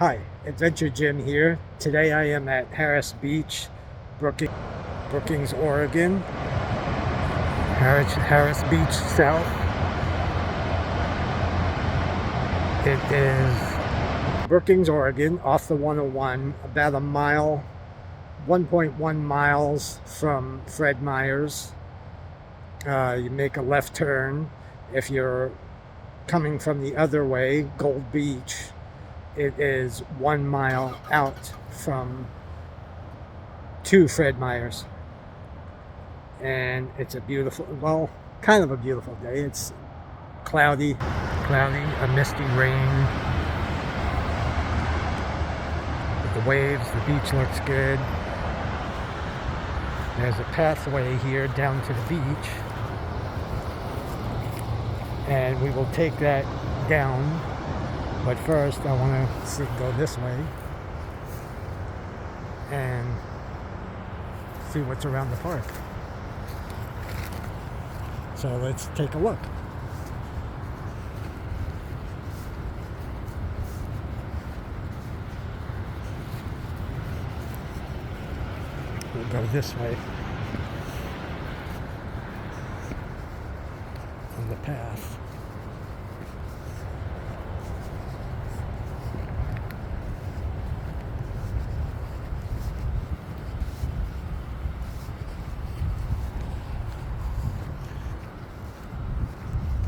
Hi, Adventure Jim here. Today I am at Harris Beach, Brookings, Oregon. Harris Beach South. It is Brookings, Oregon, off the 101, about a mile, 1.1 miles from Fred Meyer's. You make a left turn. If you're coming from the other way, Gold Beach, it is 1 mile out from to Fred Meyer's. And it's a beautiful, well, kind of a beautiful day. It's cloudy, a misty rain. The waves, the beach looks good. There's a pathway here down to the beach. And we will take that down. But first, I want to go this way and see what's around the park. So let's take a look. We'll go this way on the path.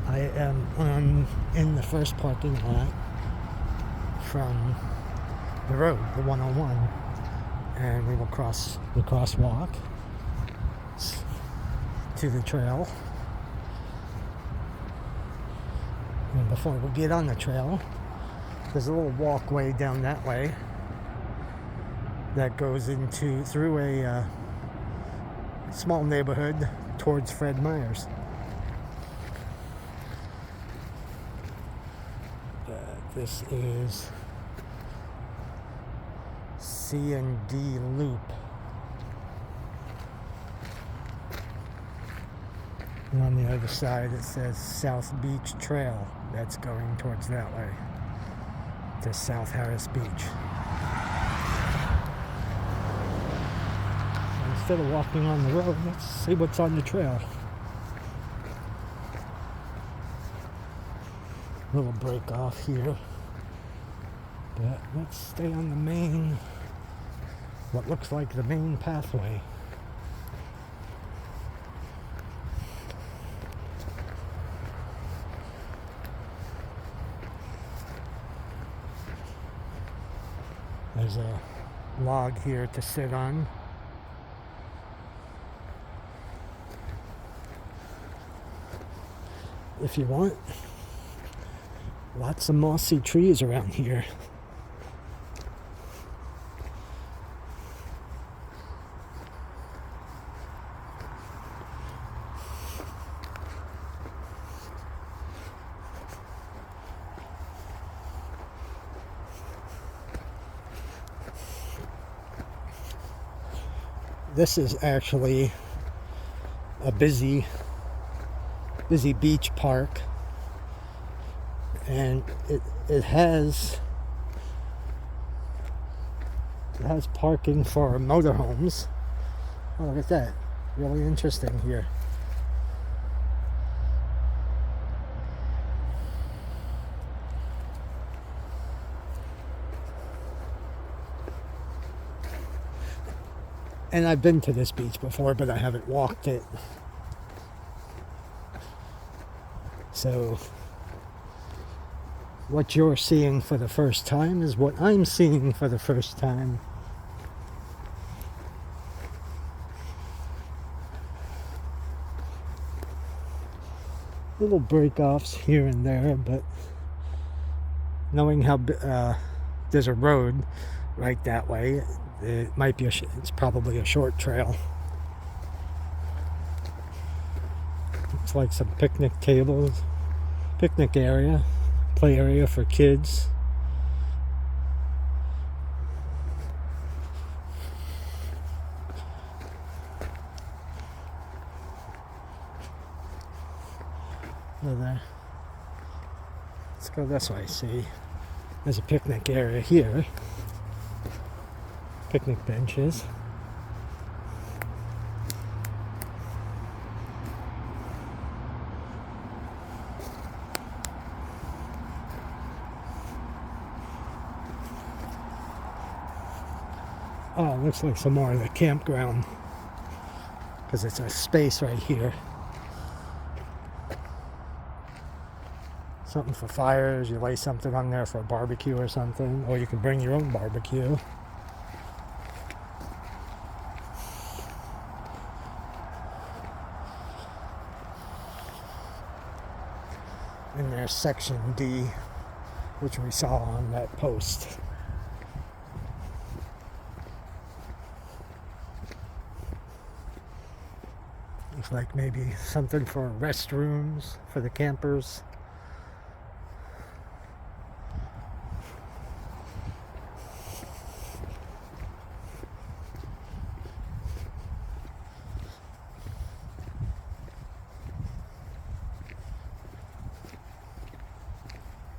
I am in the first parking lot from the road, the 101, and we will cross the crosswalk to the trail. And before we get on the trail, there's a little walkway down that way that goes through a small neighborhood towards Fred Meyer's. This is C&D Loop. And on the other side it says South Beach Trail. That's going towards that way, to South Harris Beach. So instead of walking on the road, let's see what's on the trail. Little break off here, but let's stay on the main, what looks like the main pathway. There's a log here to sit on. If you want. Lots of mossy trees around here. This is actually a busy beach park. And it has parking for motorhomes. Oh, look at that. Really interesting here. And I've been to this beach before, but I haven't walked it. So what you're seeing for the first time is what I'm seeing for the first time. Little break-offs here and there, but knowing how there's a road right that way, it might be it's probably a short trail. Looks like some picnic tables, picnic area. Play area for kids. Look there. Let's go this way, see. There's a picnic area here. Picnic benches. Oh, it looks like some more of the campground, because it's a space right here. Something for fires. You lay something on there for a barbecue or something, or you can bring your own barbecue. And there's section D, which we saw on that post. Looks like maybe something for restrooms for the campers.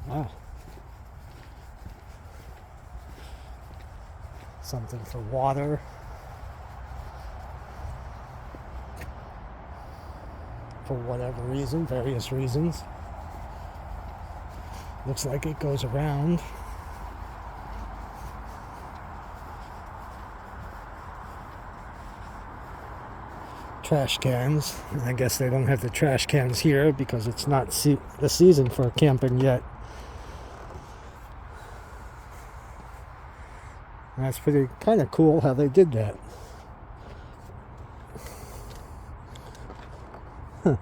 Wow. Something for water. For whatever reason, various reasons. Looks like it goes around. Trash cans. I guess they don't have the trash cans here because it's not the season for camping yet. And that's pretty kind of cool how they did that. Huh.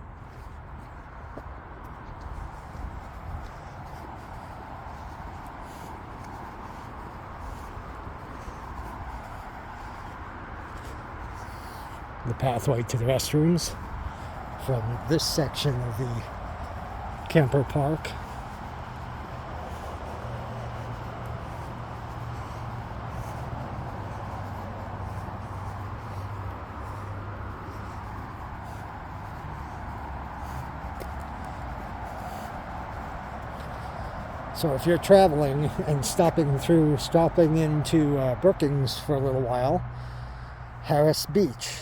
The pathway to the restrooms from this section of the camper park. So if you're traveling and stopping into Brookings for a little while, Harris Beach.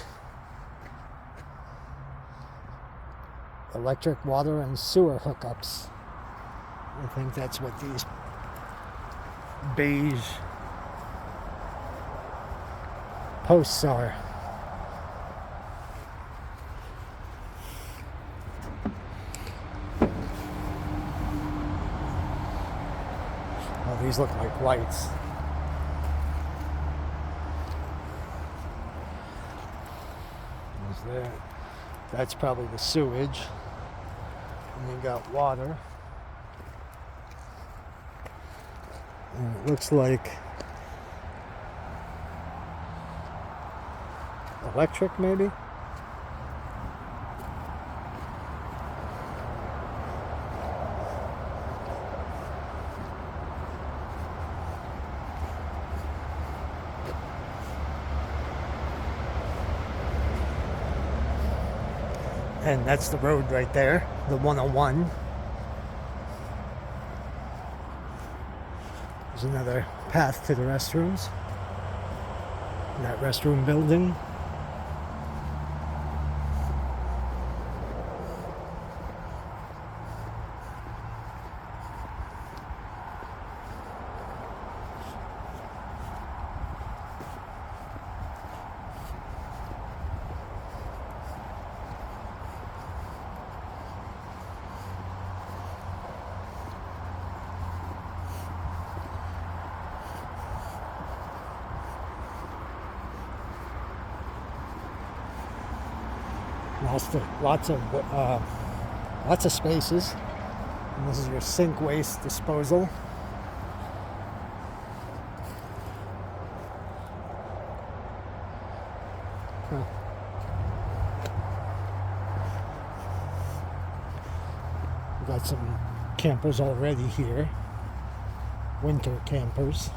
Electric, water, and sewer hookups. I think that's what these beige posts are. Oh, these look like lights. There's that. That's probably the sewage. And you got water. And it looks like electric, maybe? And that's the road right there, the 101. There's another path to the restrooms. That restroom building. Lots of spaces. And this is your sink waste disposal. Huh. We've got some campers already here. Winter campers.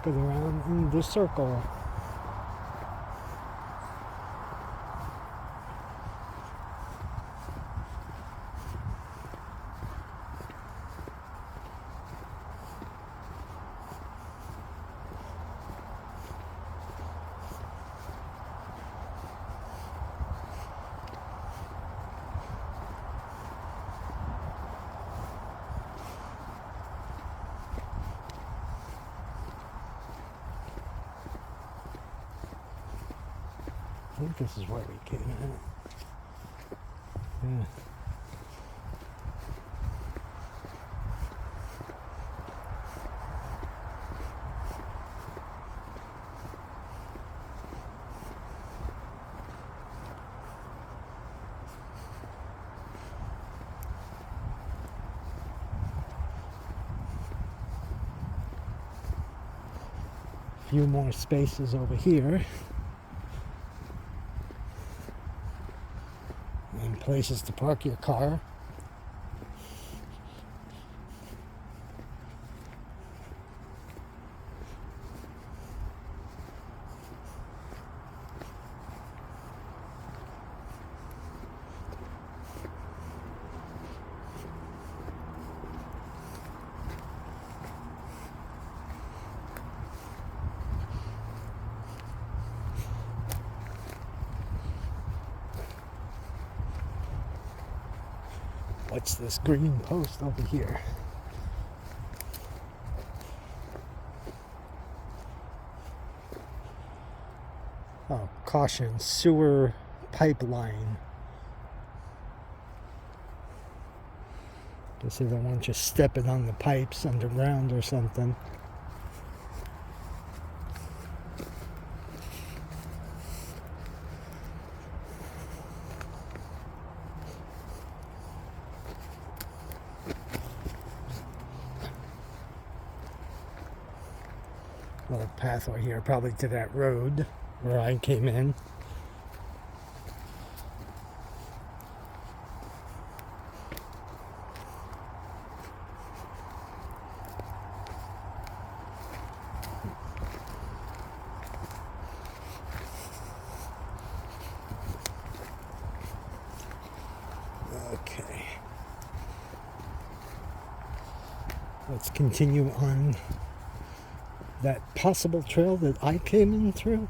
walking around in the circle. I think this is where we came in. Yeah. A few more spaces over here. And places to park your car. What's this green post over here? Oh, caution, sewer pipeline. Guess they don't want you stepping on the pipes underground or something. Little pathway here, probably to that road where I came in. Okay. Let's continue on that possible trail that I came in through.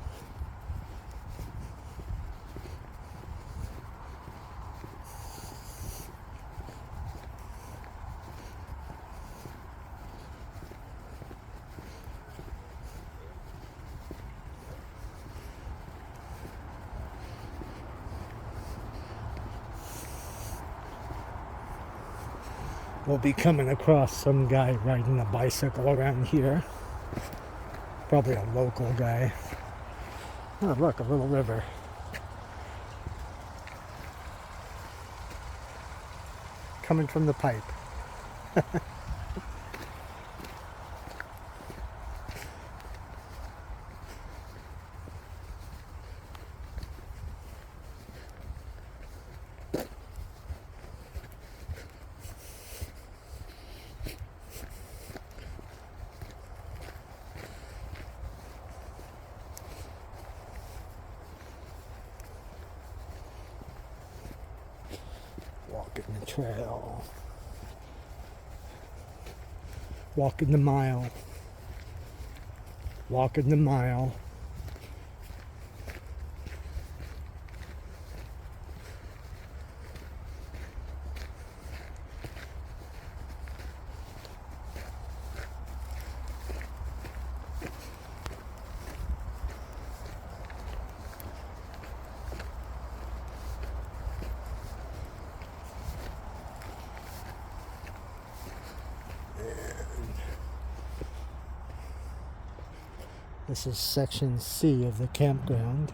We'll be coming across some guy riding a bicycle around here. Probably a local guy. Oh, look, a little river. Coming from the pipe. Walking the trail. Walking the mile. Walking the mile. This is section C of the campground.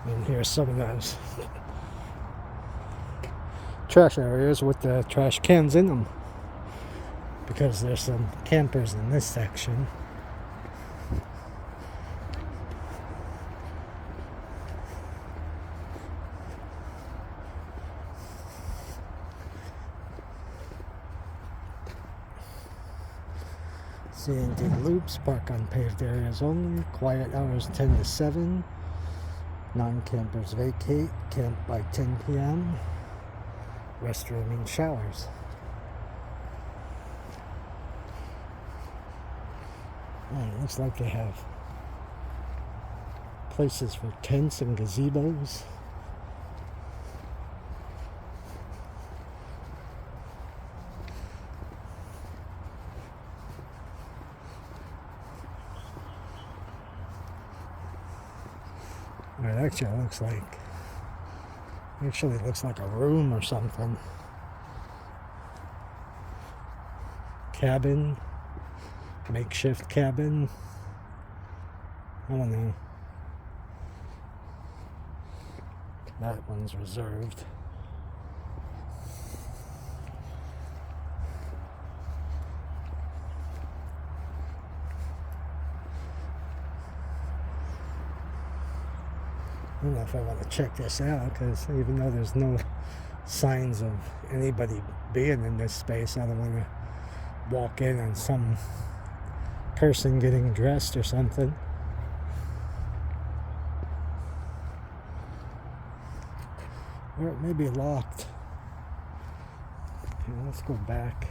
And here's some of those trash areas with the trash cans in them, because there's some campers in this section. C&D loops, park on paved areas only, quiet hours 10 to 7, non-campers vacate, camp by 10 p.m., restroom and showers. And it looks like they have places for tents and gazebos. It actually looks like a room or something. Cabin, makeshift cabin. I don't know. That one's reserved. I don't know if I want to check this out, because even though there's no signs of anybody being in this space, I don't want to walk in on some person getting dressed or something. Or it may be locked. Okay, let's go back.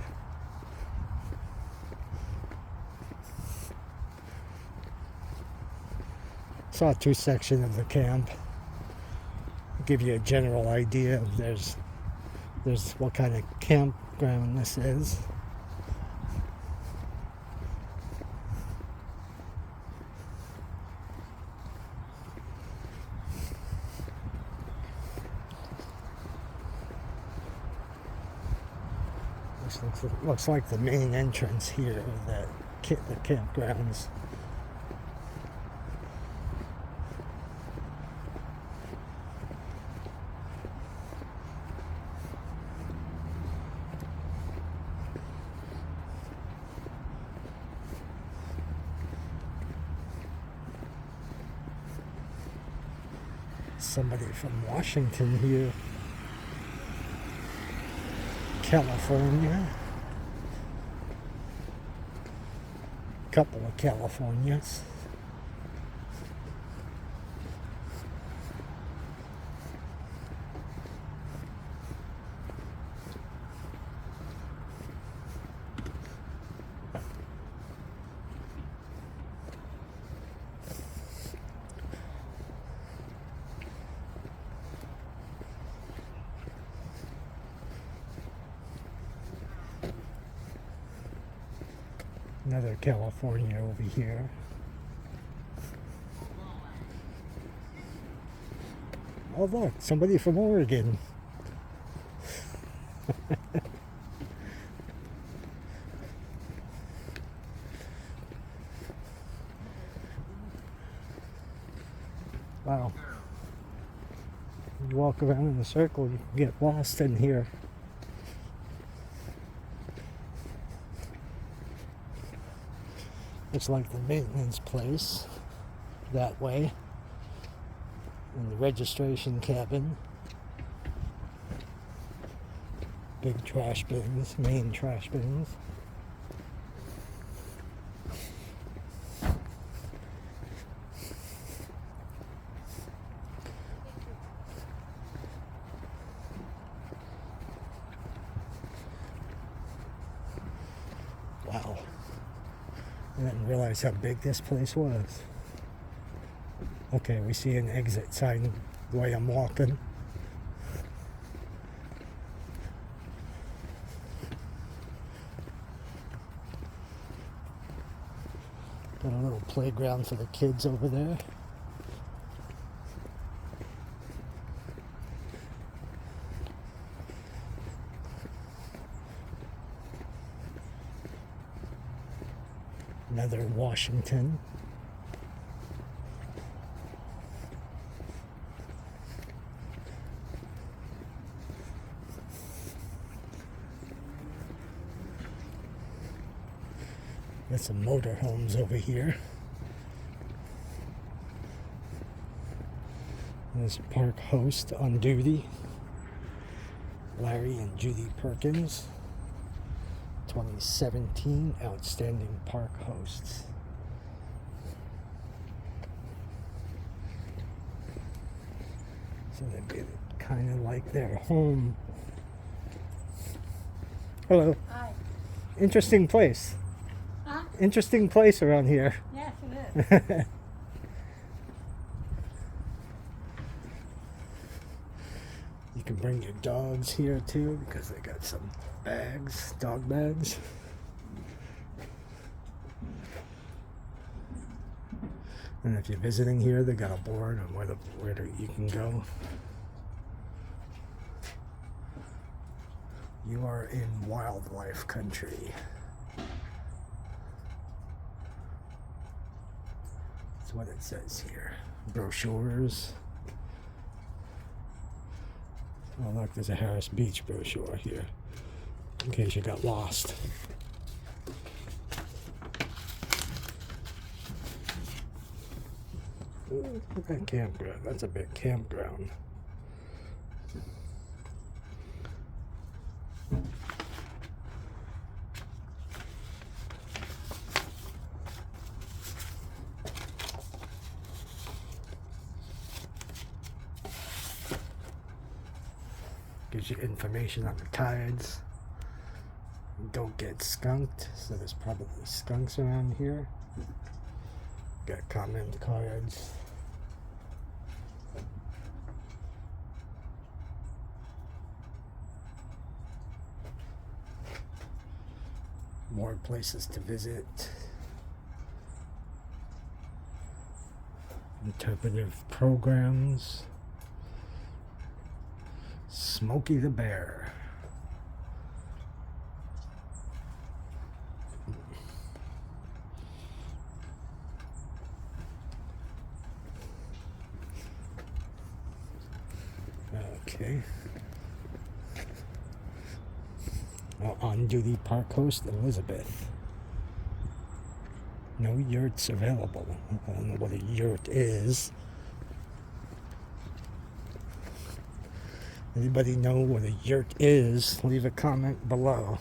Saw two sections of the camp. Give you a general idea of there's what kind of campground this is. This looks like the main entrance here of the campgrounds. Somebody from Washington here. California. Couple of Californias. Another California over here. Oh look, somebody from Oregon. Wow. You walk around in a circle, you can get lost in here. It's like the maintenance place that way, and the registration cabin, big trash bins, main trash bins. Wow. I didn't realize how big this place was. Okay, we see an exit sign the way I'm walking. Got a little playground for the kids over there. Another Washington. Got some motorhomes over here. There's park host on duty, Larry and Judy Perkins. 2017 Outstanding Park Hosts. So they made it kind of like their home. Hello. Hi. Interesting place. Huh? Interesting place around here. Yes, it is. You can bring your dogs here too because they got some bags, dog bags. And if you're visiting here, they got a board on where you can go. You are in wildlife country. That's what it says here. Brochures. Oh look, there's a Harris Beach brochure here, in case you got lost. Look at that campground. That's a big campground. Gives you information on the tides. Don't get skunked, so there's probably skunks around here. Got comment cards. More places to visit. Interpretive programs. Smokey the Bear. Okay. On-duty park host Elizabeth. No yurts available. I don't know what a yurt is. Anybody know what a yurt is? Leave a comment below.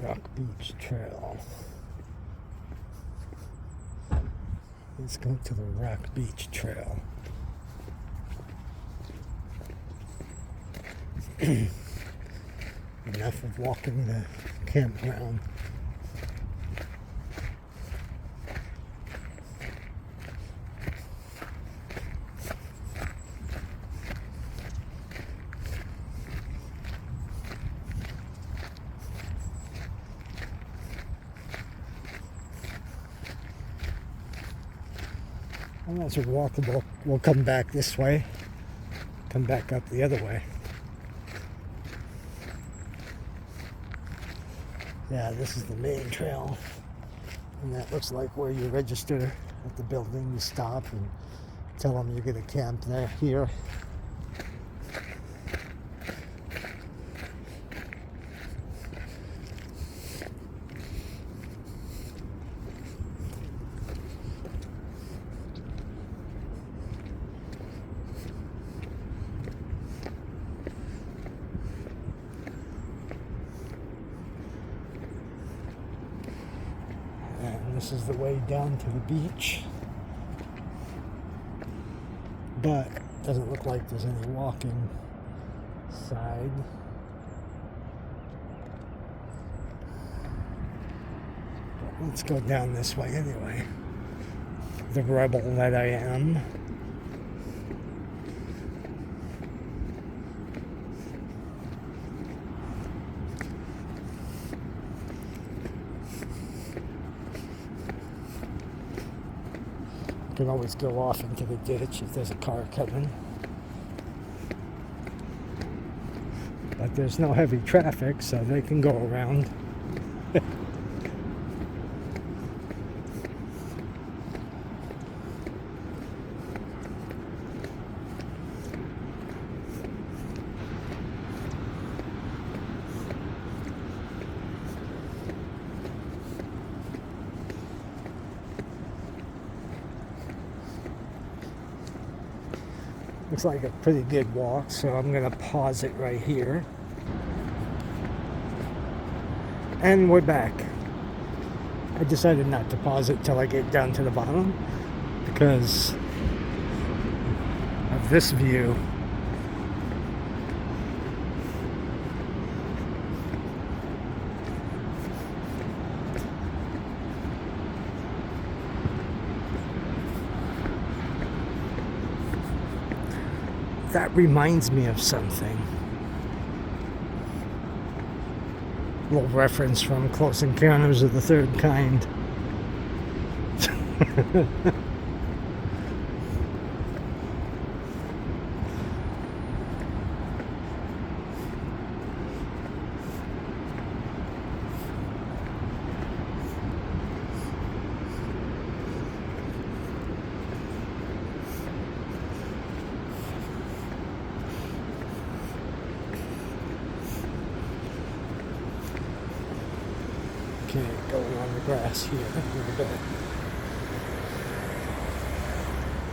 Rock Beach Trail. Let's go to the Rock Beach Trail. Enough of walking the campground. Well, that's walkable. We'll come back this way. Come back up the other way. Yeah, this is the main trail. And that looks like where you register at the building. You stop and tell them you're going to camp there, here. And this is the way down to the beach. But it doesn't look like there's any walking side. But let's go down this way anyway. The rebel that I am. You can always go off into the ditch if there's a car coming. But there's no heavy traffic, so they can go around. Looks like a pretty good walk, so I'm gonna pause it right here. And we're back. I decided not to pause it till I get down to the bottom because of this view. That reminds me of something. A little reference from Close Encounters of the Third Kind. Okay, going on the grass here a little bit.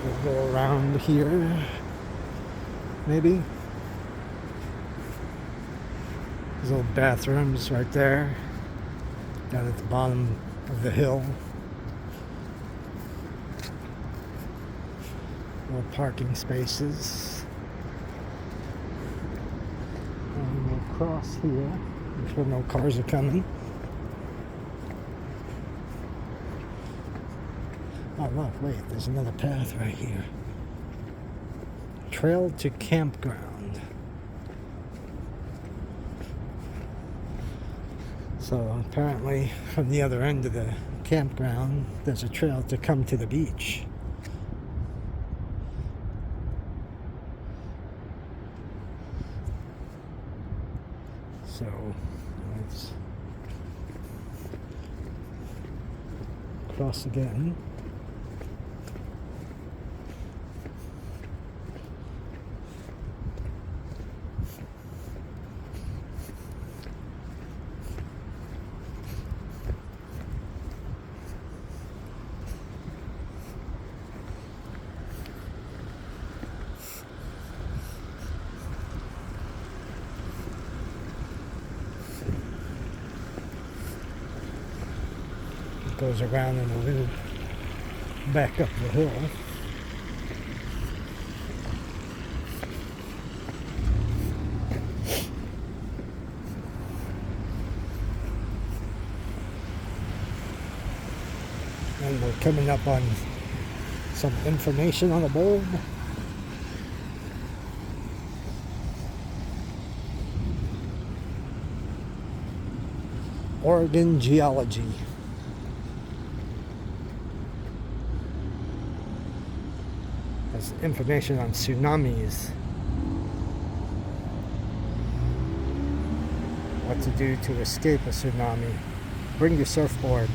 We'll go around here, maybe. There's little bathrooms right there, down at the bottom of the hill. More parking spaces. And we'll cross here. I'm sure no cars are coming. Oh look, wait, there's another path right here. Trail to campground. So apparently from the other end of the campground, there's a trail to come to the beach. So let's cross again. Goes around in a little back up the hill. And we're coming up on some information on the board. Oregon geology. Has information on tsunamis. What to do to escape a tsunami. Bring your surfboard.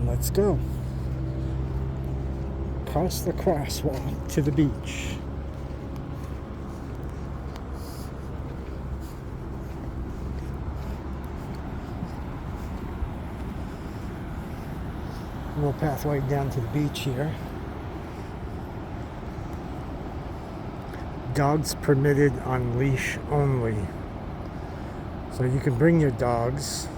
Let's go. Cross the crosswalk to the beach. A little pathway down to the beach here. Dogs permitted on leash only. So you can bring your dogs.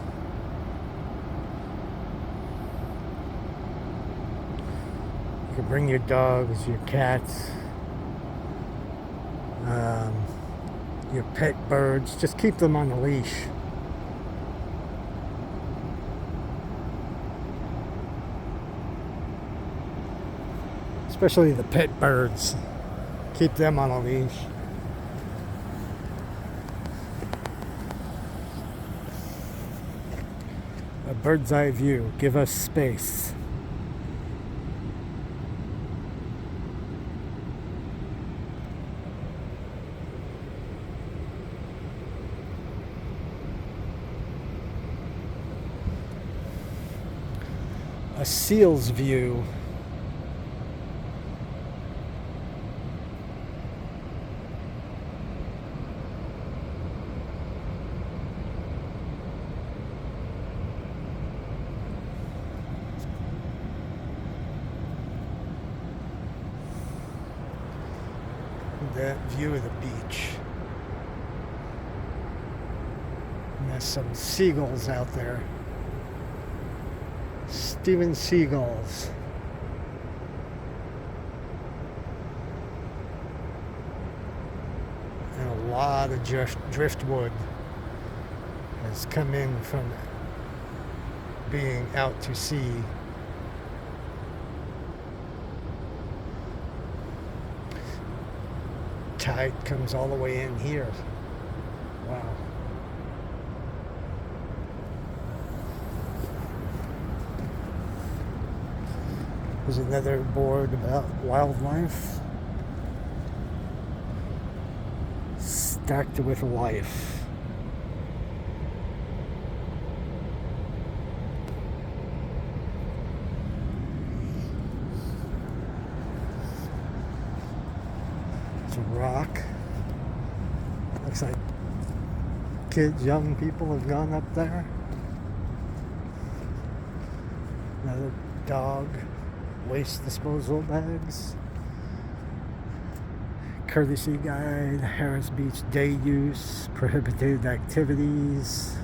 You can bring your dogs, your cats, your pet birds. Just keep them on the leash. Especially the pet birds. Keep them on a leash. A bird's eye view. Give us space. A seal's view. that view of the beach. And there's some seagulls out there. Steven seagulls. And a lot of driftwood has come in from being out to sea. Tide comes all the way in here. Wow. There's another board about wildlife. Stacked with life. It's a rock. Looks like kids, young people have gone up there. Another dog. Waste disposal bags. Courtesy guide. Harris Beach day use. Prohibited activities.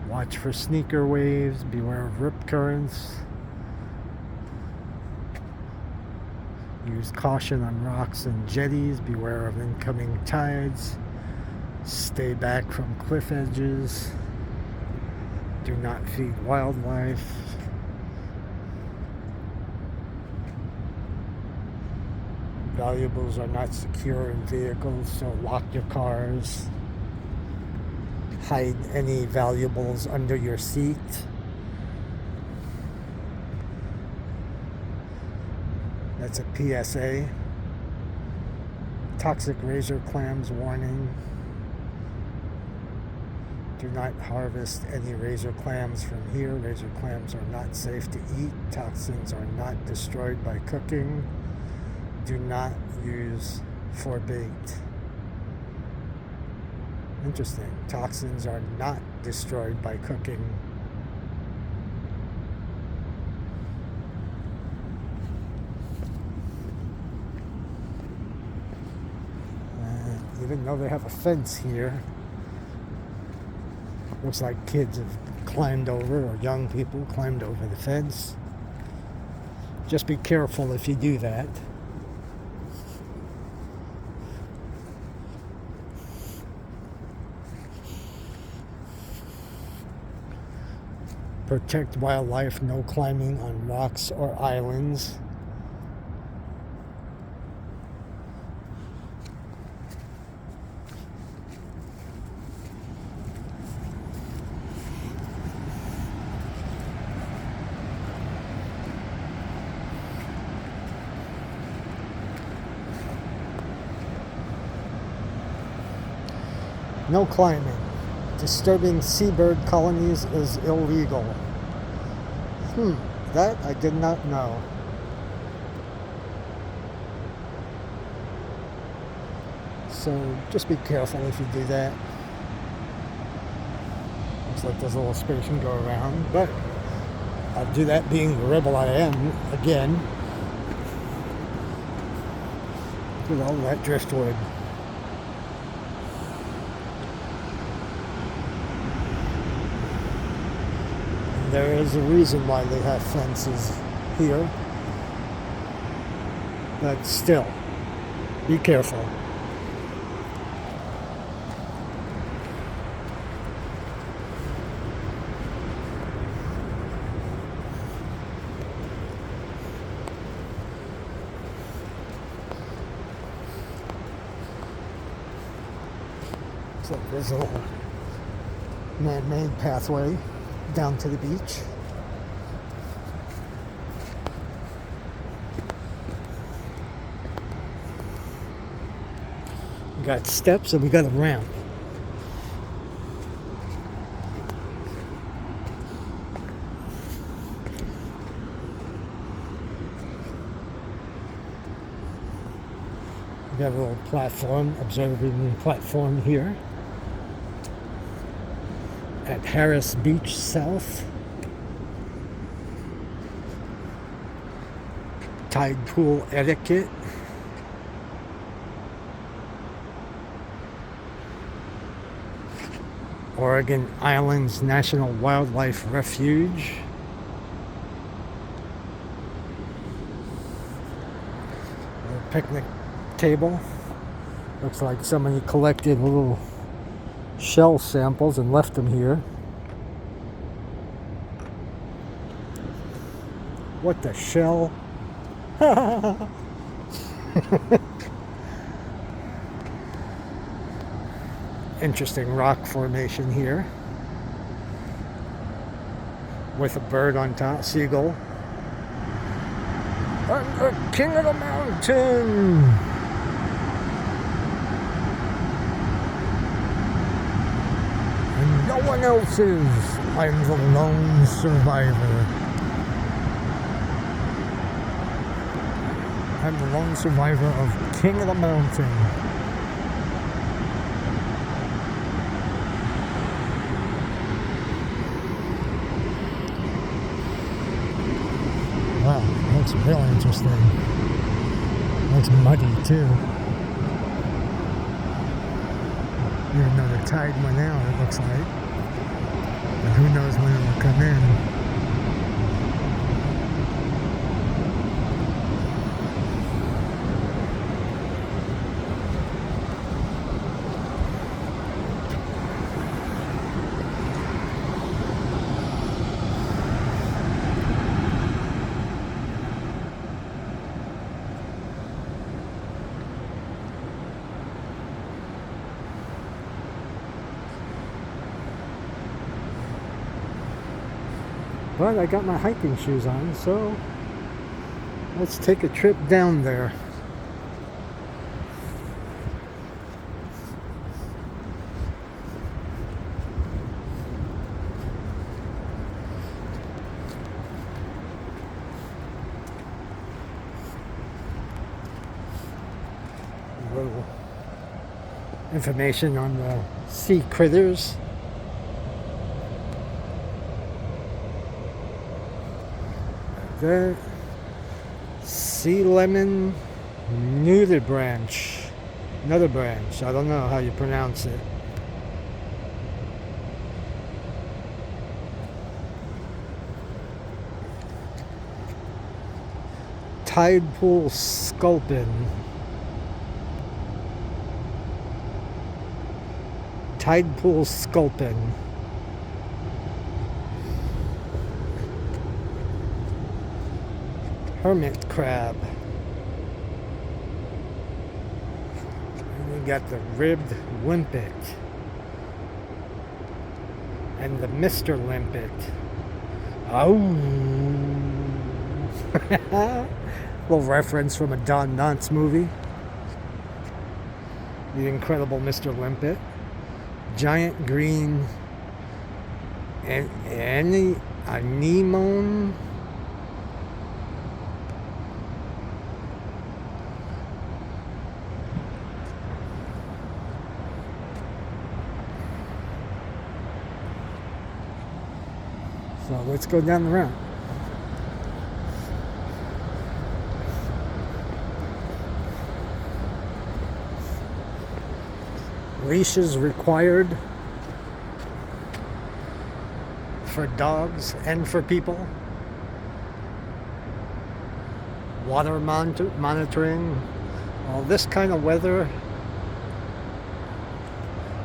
Watch for sneaker waves. Beware of rip currents. Use caution on rocks and jetties. Beware of incoming tides. Stay back from cliff edges. Do not feed wildlife. Valuables are not secure in vehicles, so lock your cars. Hide any valuables under your seat. That's a PSA. Toxic razor clams warning. Do not harvest any razor clams from here. Razor clams are not safe to eat. Toxins are not destroyed by cooking. Do not use for bait. Interesting. Toxins are not destroyed by cooking. Even though they have a fence here, looks like kids have climbed over, or young people climbed over the fence. Just be careful if you do that. Protect wildlife, no climbing on rocks or islands. No climbing. Disturbing seabird colonies is illegal. That I did not know. So just be careful if you do that. Looks like there's a little space you can go around, but I'll do that being the rebel I am again. Look at all that driftwood. There is a reason why they have fences here, but still, be careful. So there's a little man-made pathway down to the beach. We got steps and we got a ramp. We got a little platform, observing platform here at Harris Beach South. Tide pool etiquette. Oregon Islands National Wildlife Refuge. A picnic table. Looks like somebody collected little shell samples and left them here. What the shell? Interesting rock formation here with a bird on top, seagull. I'm the king of the mountain. And no one else is. I'm the lone survivor. I'm the lone survivor of King of the Mountain. Wow, looks really interesting. Looks muddy too. Even though the tide went out, it looks like. But who knows when it will come in. But I got my hiking shoes on, so let's take a trip down there. A little information on the sea critters. The sea lemon nudibranch. Another branch. I don't know how you pronounce it. Tide pool sculpin. Tide pool sculpin. Hermit crab. And we got the ribbed limpet. And the Mr. Limpet. Oh. Little reference from a Don Knotts movie. The Incredible Mr. Limpet. Giant green anemone. So let's go down the route. Leashes required for dogs and for people. Water monitoring. All this kind of weather.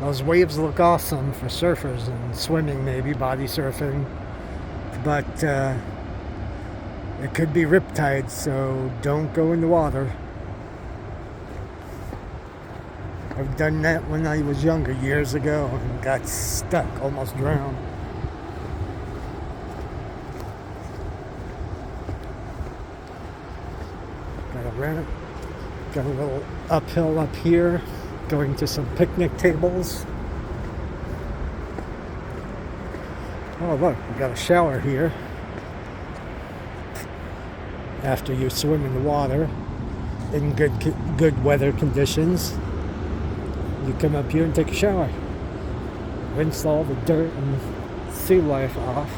Those waves look awesome for surfers and swimming, maybe body surfing. But it could be riptide, so don't go in the water. I've done that when I was younger, years ago, and got stuck, almost drowned. Got a little uphill up here, going to some picnic tables. Oh look, we got a shower here. After you swim in the water in good weather conditions, you come up here and take a shower. Rinse all the dirt and sea life off.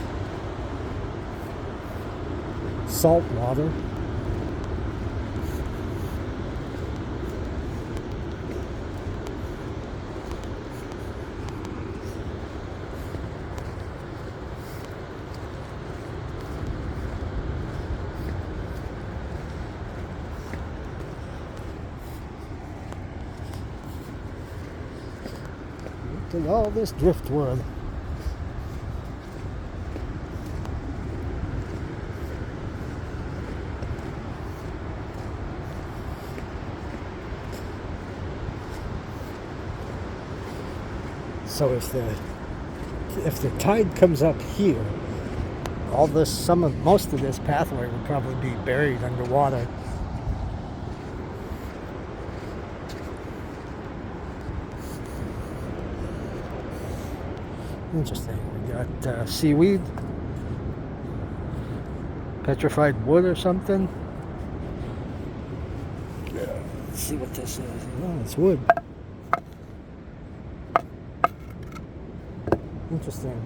Salt water. Look at all this driftwood. So if the tide comes up here, most of this pathway would probably be buried underwater. Interesting. We got seaweed, petrified wood or something. Let's see what this is. Oh, it's wood. Interesting.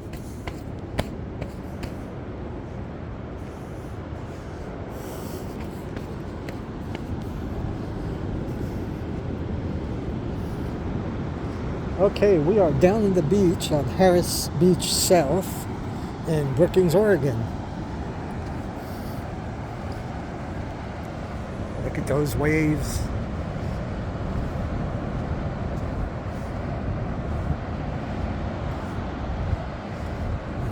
Okay, we are down in the beach on Harris Beach South in Brookings, Oregon. Look at those waves.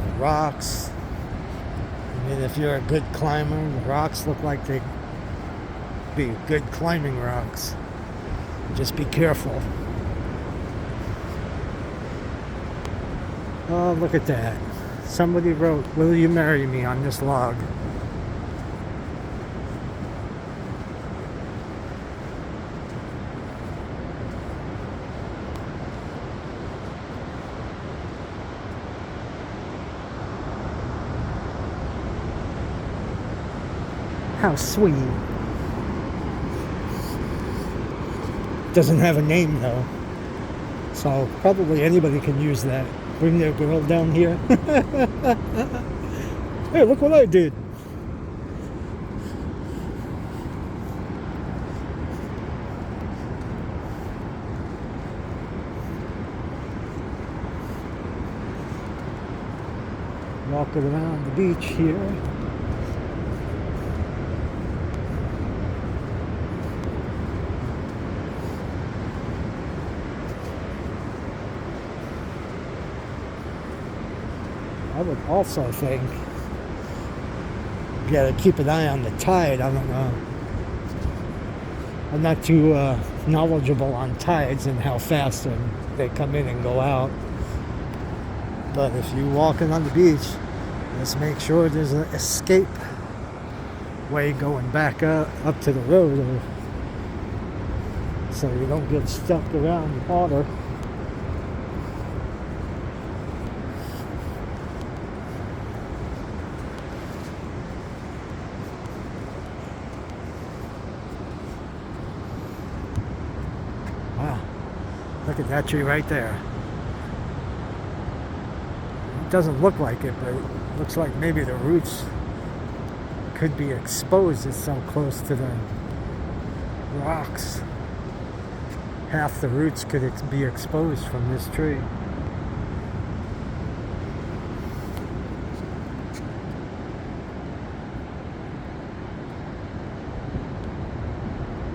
The rocks. I mean, if you're a good climber, the rocks look like they'd be good climbing rocks. Just be careful. Oh, look at that. Somebody wrote, "Will you marry me?" on this log. How sweet. Doesn't have a name though. So probably anybody can use that. Bring their girl down here. Hey, look what I did. Walking around the beach here. I would also think you gotta keep an eye on the tide. I don't know. I'm not too knowledgeable on tides and how fast they come in and go out. But if you're walking on the beach, just make sure there's an escape way going back up to the road, so you don't get stuck around the water. Wow, look at that tree right there. It doesn't look like it, but it looks like maybe the roots could be exposed. It's so close to the rocks. Half the roots could be exposed from this tree.